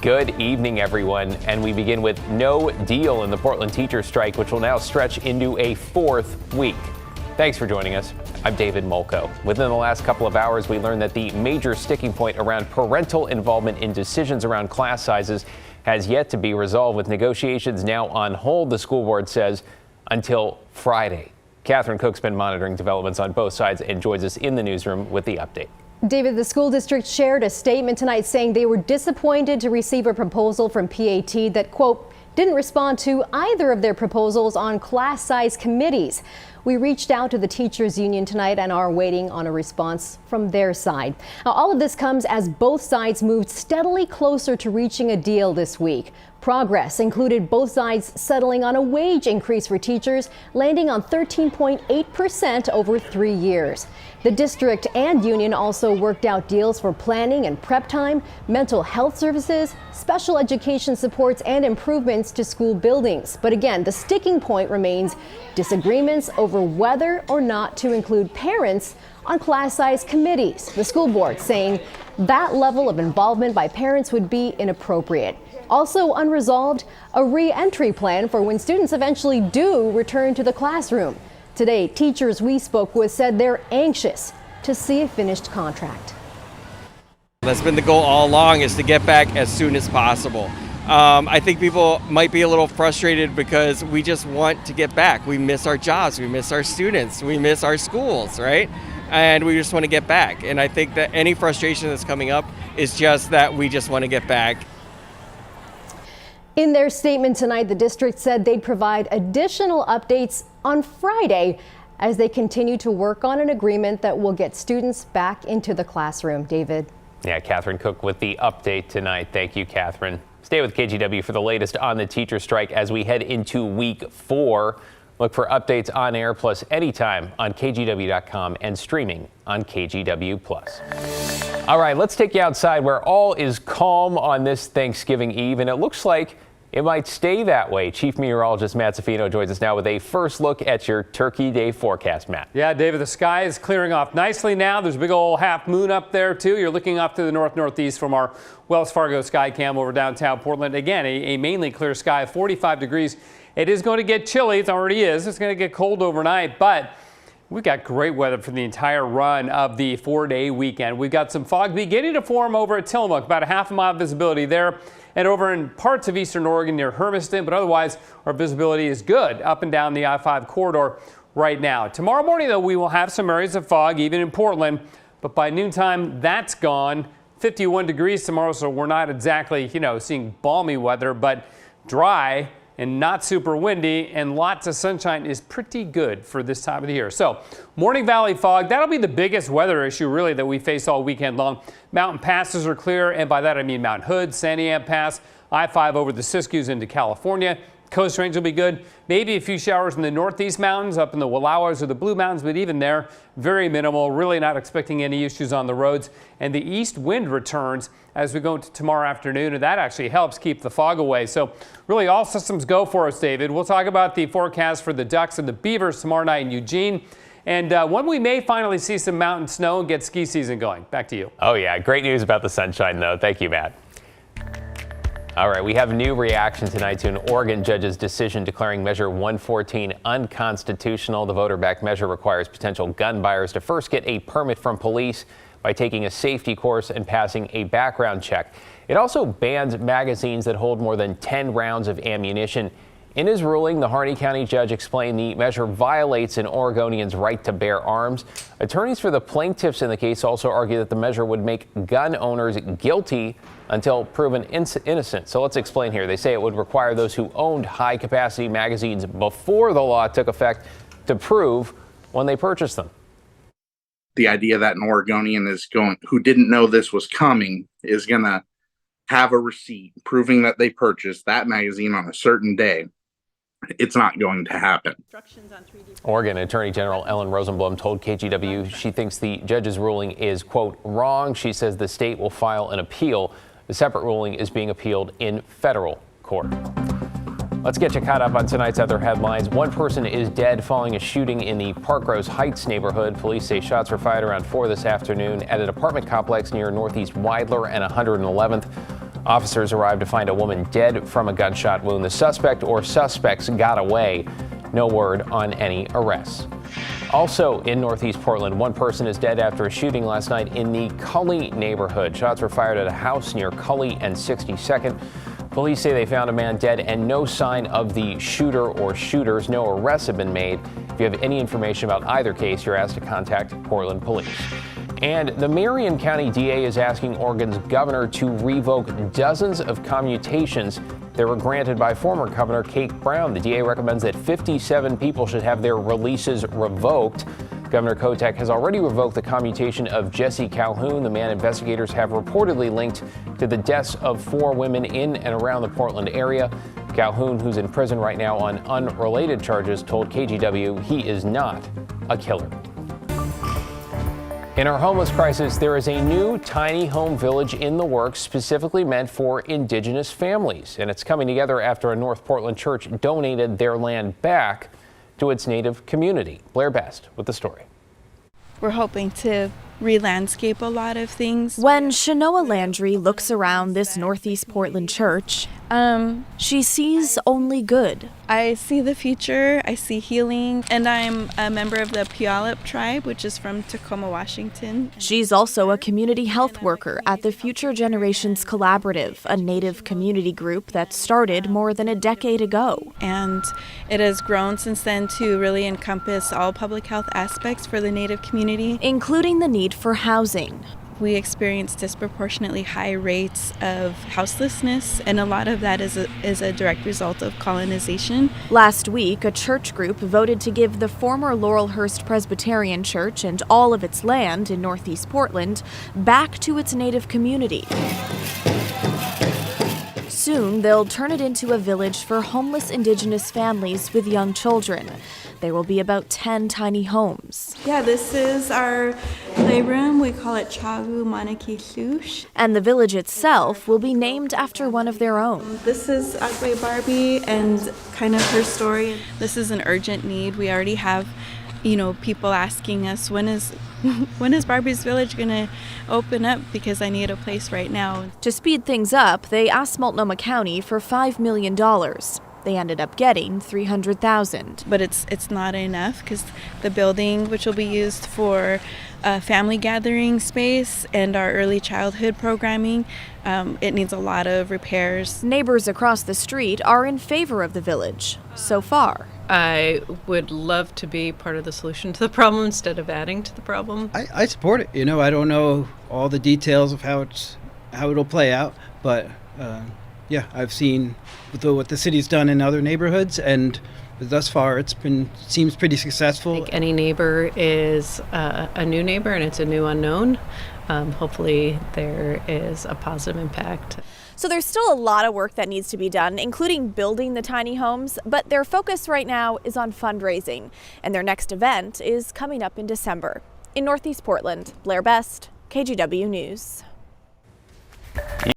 Good evening, everyone. And we begin with no deal in the Portland teacher strike, which will now stretch into a fourth week. Thanks for joining us. I'm David Molko. Within the last couple of hours, we learned that the major sticking point around parental involvement in decisions around class sizes has yet to be resolved, with negotiations now on hold, the school board says, until Friday. Catherine Cook's been monitoring developments on both sides and joins us in the newsroom with the update. David, the school district shared a statement tonight saying they were disappointed to receive a proposal from PAT that, quote, didn't respond to either of their proposals on class size committees. We reached out to the teachers union tonight and are waiting on a response from their side. Now, all of this comes as both sides moved steadily closer to reaching a deal this week. Progress included both sides settling on a wage increase for teachers, landing on 13.8% over 3 years. The district and union also worked out deals for planning and prep time, mental health services, special education supports, and improvements to school buildings. But again, the sticking point remains disagreements over whether or not to include parents on class size committees. The school board saying that level of involvement by parents would be inappropriate. Also unresolved, a re-entry plan for when students eventually do return to the classroom. Today, teachers we spoke with said they're anxious to see a finished contract. That's been the goal all along, is to get back as soon as possible. I think people might be a little frustrated because we just want to get back. We miss our jobs, we miss our students, we miss our schools, right? And we just want to get back. And I think that any frustration that's coming up is just that we just want to get back. In their statement tonight, the district said they'd provide additional updates on Friday as they continue to work on an agreement that will get students back into the classroom. David. Yeah, Catherine Cook with the update tonight. Thank you, Catherine. Stay with KGW for the latest on the teacher strike as we head into week 4. Look for updates on air plus anytime on KGW.com and streaming on KGW Plus. All right, let's take you outside where all is calm on this Thanksgiving Eve, and it looks like it might stay that way. Chief Meteorologist Matt Zafino joins us now with a first look at your Turkey Day forecast, Matt. Yeah, David, the sky is clearing off nicely now. There's a big old half moon up there, too. You're looking off to the north-northeast from our Wells Fargo sky cam over downtown Portland. Again, a mainly clear sky, 45 degrees. It is going to get chilly. It already is. It's going to get cold overnight, but we've got great weather for the entire run of the 4-day weekend. We've got some fog beginning to form over at Tillamook, about a half-a-mile visibility there, and over in parts of eastern Oregon near Hermiston, but otherwise our visibility is good up and down the I-5 corridor right now. Tomorrow morning, though, we will have some areas of fog, even in Portland, but by noontime, that's gone. 51 degrees tomorrow, so we're not exactly, seeing balmy weather, but dry and not super windy, and lots of sunshine is pretty good for this time of the year. So Morning Valley fog, that'll be the biggest weather issue really that we face all weekend long. Mountain passes are clear, and by that I mean Mount Hood, Santiam Pass, I-5 over the Siskiyous into California. Coast range will be good. Maybe a few showers in the northeast mountains, up in the Wallowas or the Blue Mountains, but even there, very minimal. Really not expecting any issues on the roads. And the east wind returns as we go into tomorrow afternoon, and that actually helps keep the fog away. So really all systems go for us, David. We'll talk about the forecast for the Ducks and the Beavers tomorrow night in Eugene. And when we may finally see some mountain snow and get ski season going. Back to you. Oh, yeah. Great news about the sunshine, though. Thank you, Matt. All right, we have a new reaction tonight to an Oregon judge's decision declaring Measure 114 unconstitutional. The voter-backed measure requires potential gun buyers to first get a permit from police by taking a safety course and passing a background check. It also bans magazines that hold more than 10 rounds of ammunition. In his ruling, the Harney County judge explained the measure violates an Oregonian's right to bear arms. Attorneys for the plaintiffs in the case also argue that the measure would make gun owners guilty until proven innocent. So let's explain here. They say it would require those who owned high-capacity magazines before the law took effect to prove when they purchased them. The idea that an Oregonian who didn't know this was coming is going to have a receipt proving that they purchased that magazine on a certain day. It's not going to happen. Oregon Attorney General Ellen Rosenblum told KGW she thinks the judge's ruling is, quote, wrong. She says the state will file an appeal. The separate ruling is being appealed in federal court. Let's get you caught up on tonight's other headlines. One person is dead following a shooting in the Parkrose Heights neighborhood. Police say shots were fired around 4 this afternoon at an apartment complex near Northeast Weidler and 111th. Officers arrived to find a woman dead from a gunshot wound. The suspect or suspects got away. No word on any arrests. Also in Northeast Portland, one person is dead after a shooting last night in the Cully neighborhood. Shots were fired at a house near Cully and 62nd. Police say they found a man dead and no sign of the shooter or shooters. No arrests have been made. If you have any information about either case, you're asked to contact Portland Police. And the Marion County DA is asking Oregon's governor to revoke dozens of commutations that were granted by former Governor Kate Brown. The DA recommends that 57 people should have their releases revoked. Governor Kotek has already revoked the commutation of Jesse Calhoun, the man investigators have reportedly linked to the deaths of 4 women in and around the Portland area. Calhoun, who's in prison right now on unrelated charges, told KGW he is not a killer. In our homeless crisis, there is a new tiny home village in the works specifically meant for Indigenous families. And it's coming together after a North Portland church donated their land back to its native community. Blair Best with the story. We're hoping to re-landscape a lot of things. When Shanoa Landry looks around this Northeast Portland church, she sees only good. I see the future, I see healing, and I'm a member of the Puyallup tribe, which is from Tacoma, Washington. She's also a community health worker at the Future Generations Collaborative, a Native community group that started more than a decade ago. And it has grown since then to really encompass all public health aspects for the Native community, including the need for housing. We experience disproportionately high rates of houselessness, and a lot of that is a direct result of colonization. Last week, a church group voted to give the former Laurelhurst Presbyterian Church and all of its land in Northeast Portland back to its native community. Soon, they'll turn it into a village for homeless Indigenous families with young children. There will be about 10 tiny homes. Yeah, this is our playroom. We call it Chagu Manaki Sush. And the village itself will be named after one of their own. This is Agwe Barbie and kind of her story. This is an urgent need. We already have, people asking us, when is Barbie's Village going to open up, because I need a place right now. To speed things up, they asked Multnomah County for $5 million. They ended up getting $300,000. But it's not enough, because the building, which will be used for family gathering space and our early childhood programming, it needs a lot of repairs. Neighbors across the street are in favor of the village, so far. I would love to be part of the solution to the problem instead of adding to the problem. I support it. I don't know all the details of how it'll play out, but yeah, I've seen what the city's done in other neighborhoods, and thus far seems pretty successful. I think any neighbor is a new neighbor, and it's a new unknown. Hopefully there is a positive impact. So there's still a lot of work that needs to be done, including building the tiny homes, but their focus right now is on fundraising, and their next event is coming up in December. In Northeast Portland, Blair Best, KGW News.